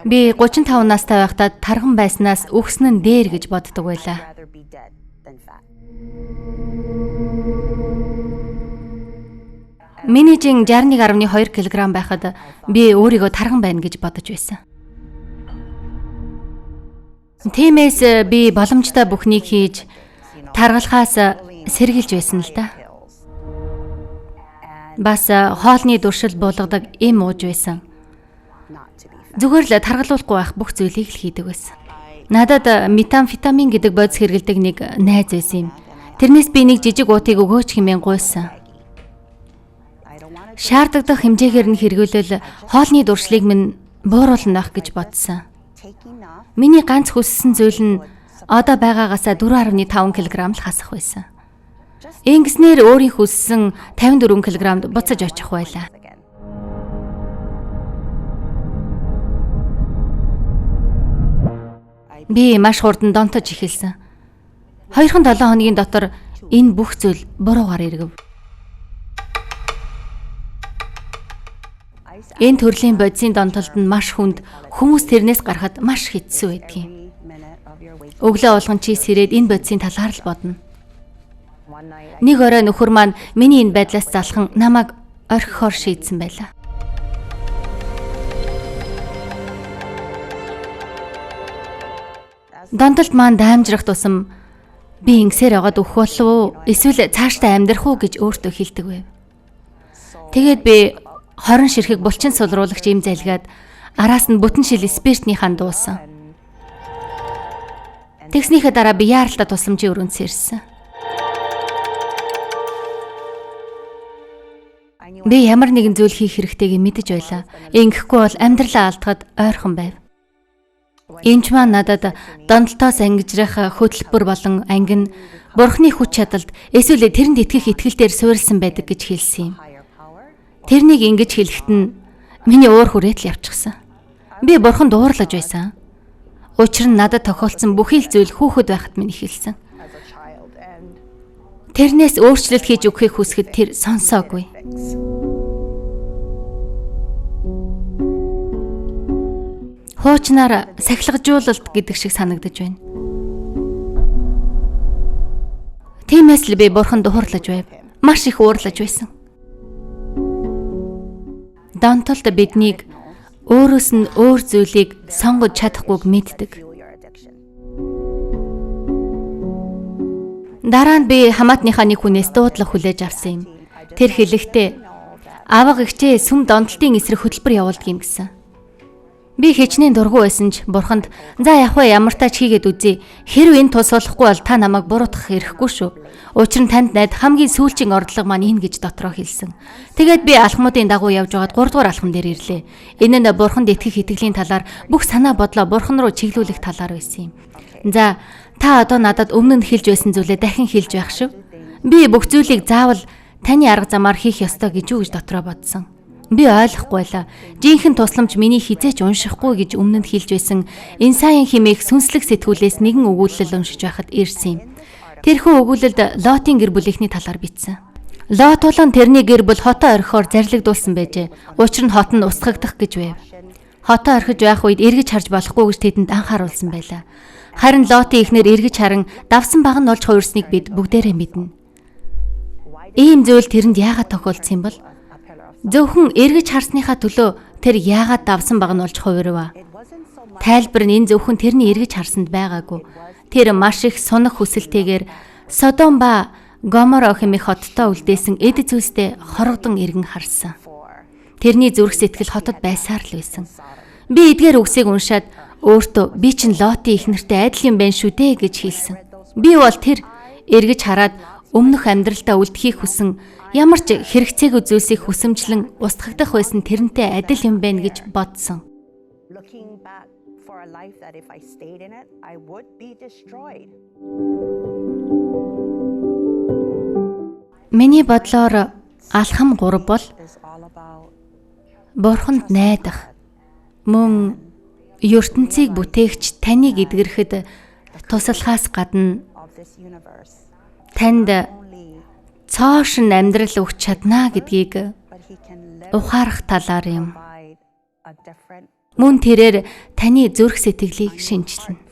Би 35 настай байхдаа тарган байснаас үхсэн нь дээр гэж боддог байлаа. Миний жин 61.2 кг байхад би өөрийгөө тарган байна гэж бодож байсан. Тиймээс би боломжтой бүхнийг хийж таргалахаас сэргийлж байсан л да. Бас хоолны дуршил буулгадаг им ууж байсан. Зүгээр л таргалуулахгүй байх бүх зүйлийг л хийдэг байсан. Надад метамфетамин гэдэг бодис хэргэлдэг нэг найз байсан юм. Тэрнээс би нэг жижиг уутыг өгөөч хэмээн гуйсан. Шаардлагатай хэмжээгээр нь хэрэглэл хоолны дуршлыг минь бууруулна байх гэж бодсон. Миний ганц хүссэн зүйл нь одоо байгаагаас 4.5 кг л хасах байсан. Ингэснээр өөрийн хүссэн 54 кг буцаж очих байлаа. Би маш хурдан донтож эхэлсэн. 2-7 хоногийн дотор энэ бүх зүйл буруугаар эргэв. Энэ төрлийн бодисын донтолд нь маш хүнд, хүмүүс тэрнээс гарахад маш хэцүү байдгийг. Өглөө болгон чи сэрээд энэ бодисын талаар л бодно. Нэг орой нөхөр маань миний энэ байдлаас залхан намайг орхихоор шийдсэн байлаа. Донтолд маань даамжрах тусам би ингэсээр яваад өгөх болов уу? Эсвэл цаашдаа амьдрах уу гэж өөртөө хэлдэг байв. Тэгээд би хорон ширхэг булчин сулруулагч им залгаад араас нь бүтэн шил спиртний хан дуусан. Тэгснийхээ дараа би яаралтай тусламжийн өрөөнд сэрсэн. Би ямар нэгэн зүйл хийх хэрэгтэйг мэдэж байлаа. Ингэхгүй бол амьдралаа алдахад ойрхон байв. Эмч маань надад донтолтоос ангижрах хөтөлбөр болон анги нь бурхны хүч чадалд эсвэл тэрэнд итгэх итгэлээр суурилсан байдаг гэж хэлсэн юм. Тэрнийг ингэж хэлэхэд нь миний уур хүрээд л явчихсан. Би бурханд уурлаж байсан. Учир нь надад тохиолдсон бүхий л зүйл хүүхэд байхад минь эхэлсэн. Тэрнээс өөрчлөлт хийж өгөхийг хүсэхэд тэр сонсоогүй. Хуучнаар сахилгажуулалт гэдэг шиг санагдаж байна. Тиймээс л би бурханд уурлаж байв. Маш их уурлаж байсан. Донтолд биднийг өөрөөс нь өөр зүйлийг сонгож чадахгүйг мэддэг. Дараа нь би хамаатныхаа нэг хүнээс дуудлага хүлээж авсан юм. Тэр хэлэхдээ авга ихчээ сүм донтолтын эсрэг хөтөлбөр явуулдаг юм гэсэн. Би хичнээн дургу байсан ч бурханд за явах вэ ямар тач хийгээд үзье. Хэрв энэ тус болохгүй бол та намайг буруутгах эрхгүй шүү. Учир нь танд найд хамгийн сүүлчийн ордлого маань энэ гэж дотроо хэлсэн. Тэгээд би алхмуудын дагуу явж байгаад 3 дугаар алхам дээр ирлээ. Энэ нь бурханд итгэх итгэлийн талаар бүх санаа бодлоо бурхан руу чиглүүлэх талаар байсан юм. За та одоо надад өмнө нь хэлж байсан зүйлээ дахин хэлж байх шүү. Би бүх зүйлийг заавал таны арга замаар хийх ёстой гэж юу гэж дотроо бодсон. Би ойлгохгүй байлаа. Жинхэнэ тусламж миний хизээч уншихгүй гэж өмнө нь хэлж байсан Исаийн хэмээх сүнслэг сэтгүүлээс нэгэн өгүүлэл уншиж байхад ирсэн юм. Тэрхүү өгүүлэлд Лотын гэр бүлийнхний талаар бичсэн. Лот болон тэрний гэр бүл хотоо орхихоор зарлагдуулсан байжээ. Учир нь хот нь устгагдах гэж байв. Хотоо орхиж байх үед эргэж харж болохгүй гэж тэдэнд анхааруулсан байлаа. Харин Лотын эхнэр эргэж харан давсан баг нь олж хувирсныг бид бүгдээрээ мэднэ. Ийм зүйл тэрэнд яагаад тохиолдсон юм бол? Зөвхөн эргэж харсныхаа төлөө тэр яагаад давсан баг нь олж хувирваа? Тайлбар нь энэ зөвхөн тэрний эргэж харсанд байгаагүй. Тэр маш их сунах хүсэлтэйгээр Содом ба Гоморо хэмээх хоттой үлдээсэн эд зүйлстэй хорогдон эргэн харсан. Тэрний зүрх сэтгэл хотод байсаар л байсан. Би эдгээр үгсийг уншаад өөртөө би чинь Лотын эхнэртэй адил юм байна шүү дээ гэж хэлсэн. Би бол тэр эргэж хараад өмнөх амьдралдаа үлдэхийг хүсэн ямар ч хэрэгцээгүй зүйлсийг хүсэмжлэн устгагдах байсан тэрнтэй адил юм байна гэж бодсон. Миний бодлоор алхам 3 бол бурханд найдах, мөн ертөнцийг бүтээгч таныг эдгэрхэд туслахаас гадна танд цоошин амьдрал өгч чадна гэдгийг ухаарах талаар юм. Мөн тэрээр таны зүрх сэтгэлийг шинжилнэ.